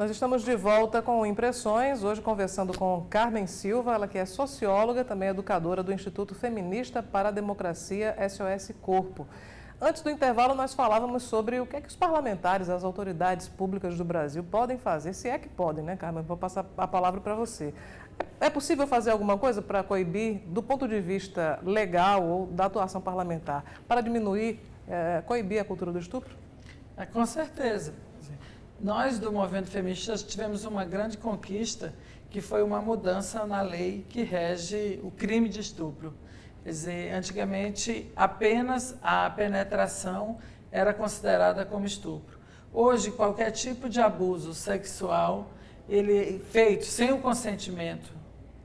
Nós estamos de volta com Impressões, hoje conversando com Carmen Silva, ela que é socióloga, também educadora do Instituto Feminista para a Democracia SOS Corpo. Antes do intervalo, nós falávamos sobre o que é que os parlamentares, as autoridades públicas do Brasil podem fazer, se é que podem, né, Carmen? Vou passar a palavra para você. É possível fazer alguma coisa para coibir, do ponto de vista legal ou da atuação parlamentar, para diminuir, coibir a cultura do estupro? Com certeza. Nós, do Movimento Feminista, tivemos uma grande conquista, que foi uma mudança na lei que rege o crime de estupro. Quer dizer, antigamente, apenas a penetração era considerada como estupro. Hoje, qualquer tipo de abuso sexual, ele feito sem o consentimento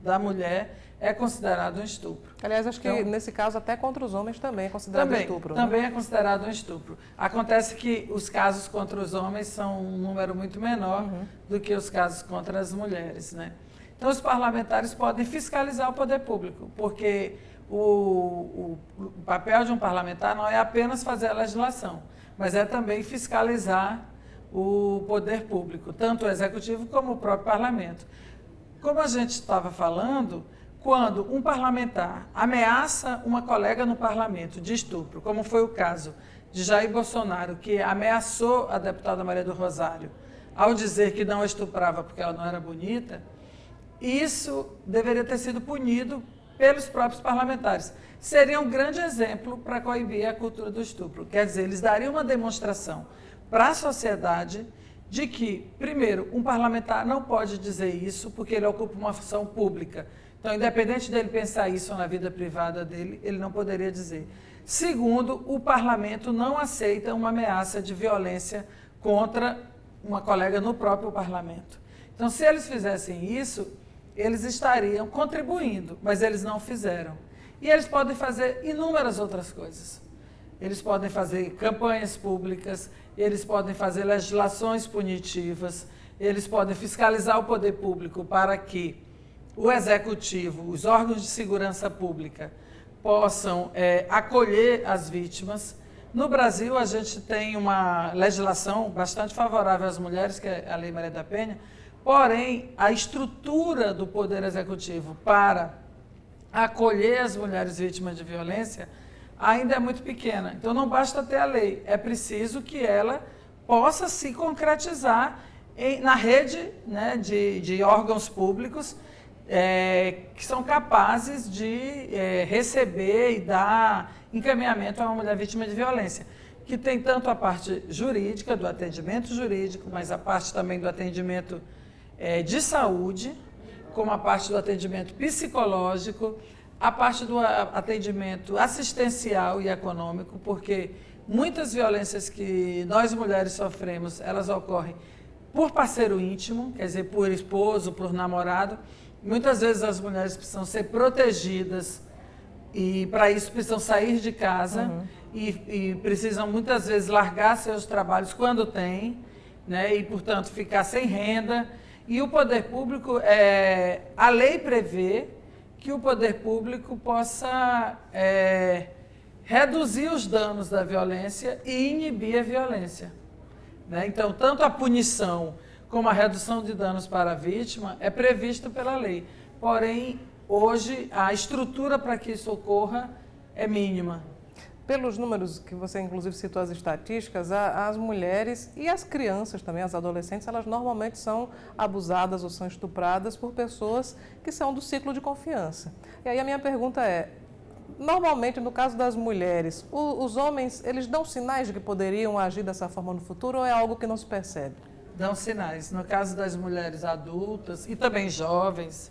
da mulher, é considerado um estupro. Aliás, acho que nesse caso até contra os homens também é considerado estupro. Também é considerado um estupro. Acontece que os casos contra os homens são um número muito menor do que os casos contra as mulheres, né? Então, os parlamentares podem fiscalizar o poder público, porque o papel de um parlamentar não é apenas fazer a legislação, mas é também fiscalizar o poder público, tanto o executivo como o próprio parlamento. Como a gente estava falando, quando um parlamentar ameaça uma colega no parlamento de estupro, como foi o caso de Jair Bolsonaro, que ameaçou a deputada Maria do Rosário ao dizer que não a estuprava porque ela não era bonita, isso deveria ter sido punido pelos próprios parlamentares. Seria um grande exemplo para coibir a cultura do estupro. Quer dizer, eles dariam uma demonstração para a sociedade de que, primeiro, um parlamentar não pode dizer isso porque ele ocupa uma função pública. Então, independente dele pensar isso na vida privada dele, ele não poderia dizer. Segundo, o parlamento não aceita uma ameaça de violência contra uma colega no próprio parlamento. Então, se eles fizessem isso, eles estariam contribuindo, mas eles não fizeram. E eles podem fazer inúmeras outras coisas. Eles podem fazer campanhas públicas, eles podem fazer legislações punitivas, eles podem fiscalizar o poder público para que o executivo, os órgãos de segurança pública possam acolher as vítimas. No Brasil, a gente tem uma legislação bastante favorável às mulheres, que é a Lei Maria da Penha, porém, a estrutura do Poder Executivo para acolher as mulheres vítimas de violência ainda é muito pequena. Então, não basta ter a lei, é preciso que ela possa se concretizar na rede, né, de órgãos públicos que são capazes de receber e dar encaminhamento a uma mulher vítima de violência, que tem tanto a parte jurídica, do atendimento jurídico, mas a parte também do atendimento de saúde, como a parte do atendimento psicológico, a parte do atendimento assistencial e econômico, porque muitas violências que nós mulheres sofremos, elas ocorrem por parceiro íntimo, quer dizer, por esposo, por namorado. Muitas vezes as mulheres precisam ser protegidas e, para isso, precisam sair de casa e precisam, muitas vezes, largar seus trabalhos quando têm, né, e, portanto, ficar sem renda. E o poder público, a lei prevê que o poder público possa reduzir os danos da violência e inibir a violência, né? Então, tanto a punição como a redução de danos para a vítima é prevista pela lei. Porém, hoje, a estrutura para que isso ocorra é mínima. Pelos números que você, inclusive, citou as estatísticas, as mulheres e as crianças também, as adolescentes, elas normalmente são abusadas ou são estupradas por pessoas que são do ciclo de confiança. E aí a minha pergunta é, normalmente, no caso das mulheres, os homens, eles dão sinais de que poderiam agir dessa forma no futuro ou é algo que não se percebe? Dão sinais. No caso das mulheres adultas e também jovens,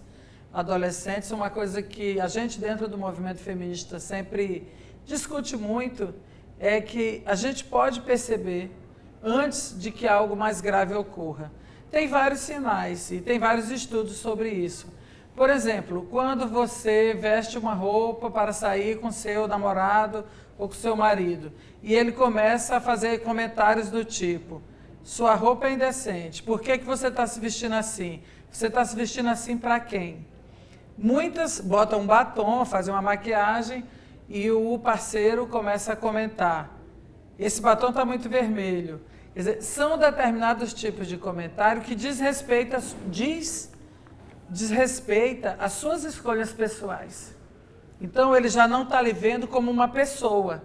adolescentes, uma coisa que a gente dentro do movimento feminista sempre discute muito é que a gente pode perceber antes de que algo mais grave ocorra. Tem vários sinais e tem vários estudos sobre isso. Por exemplo, quando você veste uma roupa para sair com seu namorado ou com seu marido e ele começa a fazer comentários do tipo: sua roupa é indecente, por que você está se vestindo assim? Você está se vestindo assim para quem? Muitas botam um batom, fazem uma maquiagem e o parceiro começa a comentar: esse batom está muito vermelho, Quer dizer, são determinados tipos de comentário que desrespeita as suas escolhas pessoais. Então, ele já não está lhe vendo como uma pessoa.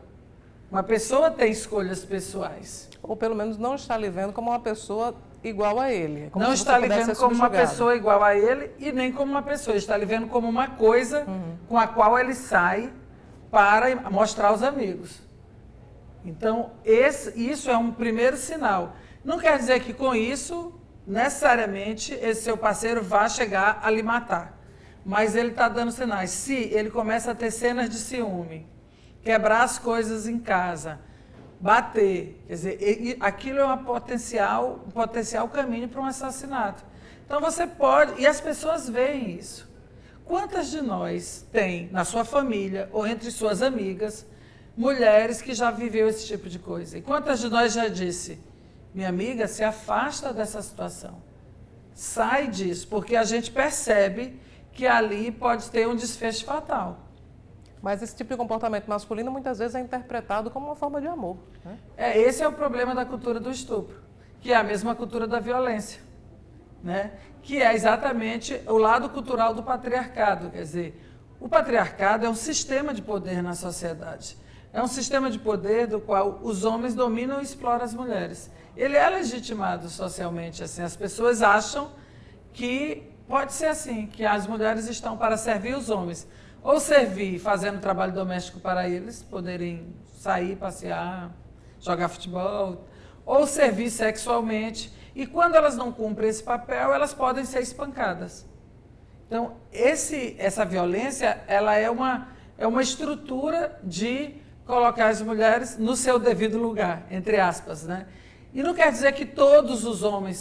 Uma pessoa tem escolhas pessoais. Ou pelo menos não está lhe vendo como uma pessoa igual a ele. Não está lhe vendo como uma pessoa igual a ele e nem como uma pessoa. Está lhe vendo como uma coisa com a qual ele sai para mostrar aos amigos. Então, isso é um primeiro sinal. Não quer dizer que com isso, necessariamente, esse seu parceiro vá chegar a lhe matar. Mas ele está dando sinais. Se ele começa a ter cenas de ciúme, quebrar as coisas em casa, bater, quer dizer, aquilo é um potencial caminho para um assassinato. Então você pode, e as pessoas veem isso. Quantas de nós tem na sua família ou entre suas amigas mulheres que já viveu esse tipo de coisa? E quantas de nós já disse, minha amiga, se afasta dessa situação, sai disso, porque a gente percebe que ali pode ter um desfecho fatal. Mas esse tipo de comportamento masculino muitas vezes é interpretado como uma forma de amor, né? Esse é o problema da cultura do estupro, que é a mesma cultura da violência, né? Que é exatamente o lado cultural do patriarcado. Quer dizer, o patriarcado é um sistema de poder na sociedade. É um sistema de poder do qual os homens dominam e exploram as mulheres. Ele é legitimado socialmente, assim. As pessoas acham que pode ser assim, que as mulheres estão para servir os homens. Ou servir fazendo trabalho doméstico para eles, poderem sair, passear, jogar futebol, ou servir sexualmente. E quando elas não cumprem esse papel, elas podem ser espancadas. Então, essa violência, ela é uma estrutura de colocar as mulheres no seu devido lugar, entre aspas, né? E não quer dizer que todos os homens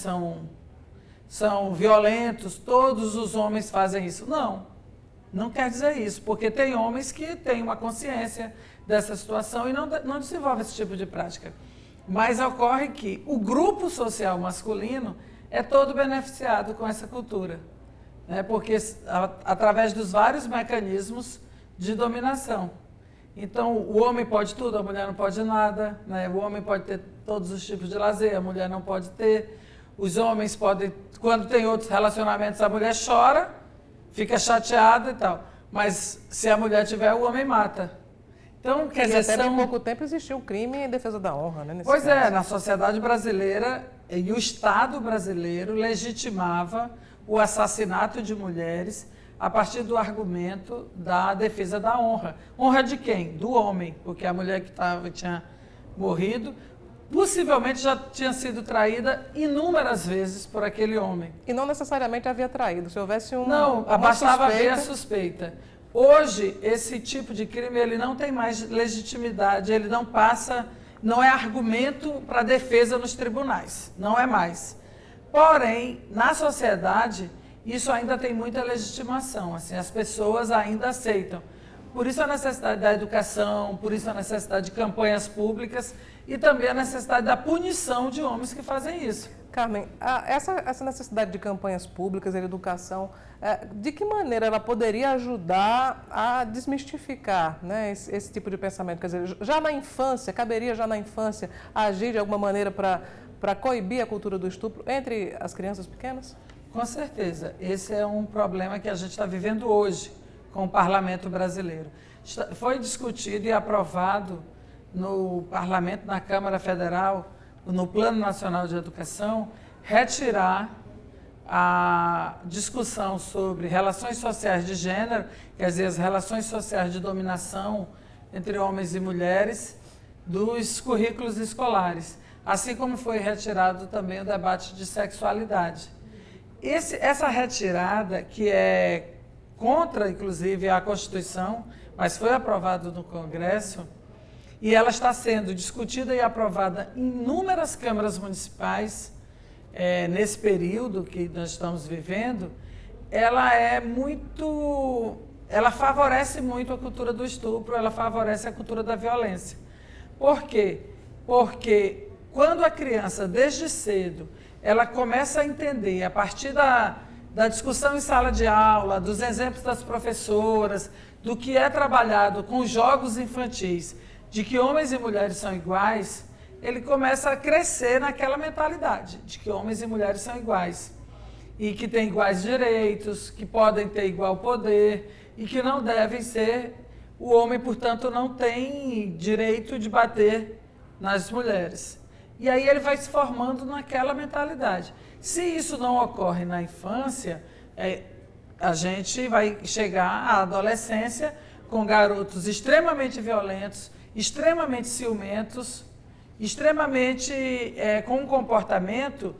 são violentos, todos os homens fazem isso. Não quer dizer isso, porque tem homens que têm uma consciência dessa situação e não desenvolvem esse tipo de prática. Mas ocorre que o grupo social masculino é todo beneficiado com essa cultura, né? Porque através dos vários mecanismos de dominação. Então, o homem pode tudo, a mulher não pode nada, né? O homem pode ter todos os tipos de lazer, a mulher não pode ter. Os homens podem, quando tem outros relacionamentos, a mulher chora, fica chateada e tal. Mas se a mulher tiver, o homem mata. Então, quer dizer, até há pouco tempo existiu o crime em defesa da honra, né? Pois é, na sociedade brasileira e o Estado brasileiro legitimava o assassinato de mulheres a partir do argumento da defesa da honra. Honra de quem? Do homem, porque a mulher que tinha morrido possivelmente já tinha sido traída inúmeras vezes por aquele homem. E não necessariamente havia traído, se houvesse Não, bastava ver a suspeita. Hoje, esse tipo de crime ele não tem mais legitimidade, ele não passa, não é argumento para defesa nos tribunais, não é mais. Porém, na sociedade, isso ainda tem muita legitimação, assim, as pessoas ainda aceitam. Por isso a necessidade da educação, por isso a necessidade de campanhas públicas e também a necessidade da punição de homens que fazem isso. Carmen, essa necessidade de campanhas públicas e educação, de que maneira ela poderia ajudar a desmistificar, né, esse tipo de pensamento? Quer dizer, já na infância, caberia já na infância agir de alguma maneira para coibir a cultura do estupro entre as crianças pequenas? Com certeza. Esse é um problema que a gente está vivendo hoje com o Parlamento brasileiro. Foi discutido e aprovado no Parlamento, na Câmara Federal, no Plano Nacional de Educação, retirar a discussão sobre relações sociais de gênero, quer dizer, as relações sociais de dominação entre homens e mulheres, dos currículos escolares, assim como foi retirado também o debate de sexualidade. Essa retirada, que é contra, inclusive, a Constituição, mas foi aprovado no Congresso, e ela está sendo discutida e aprovada em inúmeras câmaras municipais, nesse período que nós estamos vivendo, ela favorece muito a cultura do estupro, ela favorece a cultura da violência. Por quê? Porque quando a criança, desde cedo, ela começa a entender, a partir da discussão em sala de aula, dos exemplos das professoras, do que é trabalhado com jogos infantis, de que homens e mulheres são iguais, ele começa a crescer naquela mentalidade de que homens e mulheres são iguais e que têm iguais direitos, que podem ter igual poder e que não devem ser, o homem, portanto, não tem direito de bater nas mulheres. E aí ele vai se formando naquela mentalidade. Se isso não ocorre na infância, a gente vai chegar à adolescência com garotos extremamente violentos, extremamente ciumentos, extremamente com um comportamento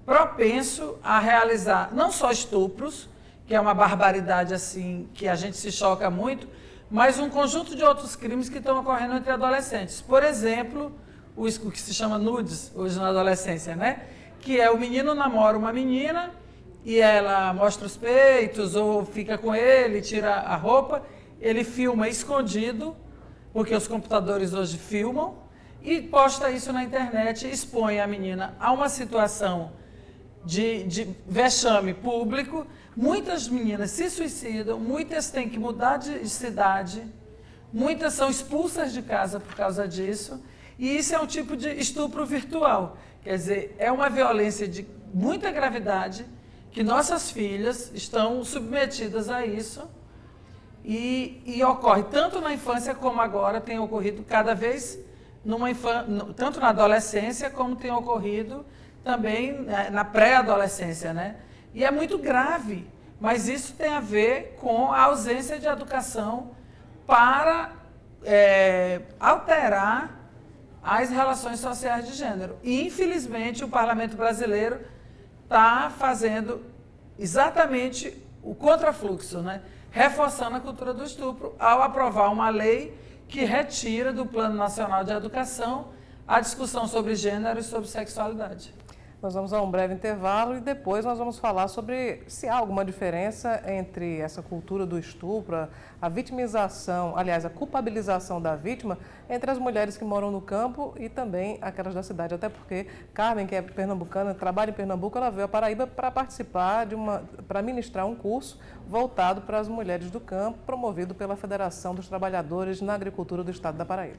propenso a realizar não só estupros, que é uma barbaridade assim, que a gente se choca muito, mas um conjunto de outros crimes que estão ocorrendo entre adolescentes. Por exemplo, o que se chama nudes, hoje na adolescência, né? Que é o menino namora uma menina e ela mostra os peitos ou fica com ele, tira a roupa, ele filma escondido, porque os computadores hoje filmam, e posta isso na internet, expõe a menina a uma situação de vexame público. Muitas meninas se suicidam, muitas têm que mudar de cidade, muitas são expulsas de casa por causa disso, e isso é um tipo de estupro virtual. Quer dizer, é uma violência de muita gravidade, que nossas filhas estão submetidas a isso, e ocorre tanto na infância como agora tem ocorrido cada vez, tanto na adolescência como tem ocorrido também na pré-adolescência, né? E é muito grave, mas isso tem a ver com a ausência de educação para alterar as relações sociais de gênero. E, infelizmente, o Parlamento brasileiro está fazendo exatamente o contrafluxo, né? Reforçando a cultura do estupro ao aprovar uma lei que retira do Plano Nacional de Educação a discussão sobre gênero e sobre sexualidade. Nós vamos a um breve intervalo e depois nós vamos falar sobre se há alguma diferença entre essa cultura do estupro, a vitimização, aliás, a culpabilização da vítima entre as mulheres que moram no campo e também aquelas da cidade. Até porque Carmen, que é pernambucana, trabalha em Pernambuco, ela veio à Paraíba para participar para ministrar um curso voltado para as mulheres do campo, promovido pela Federação dos Trabalhadores na Agricultura do Estado da Paraíba.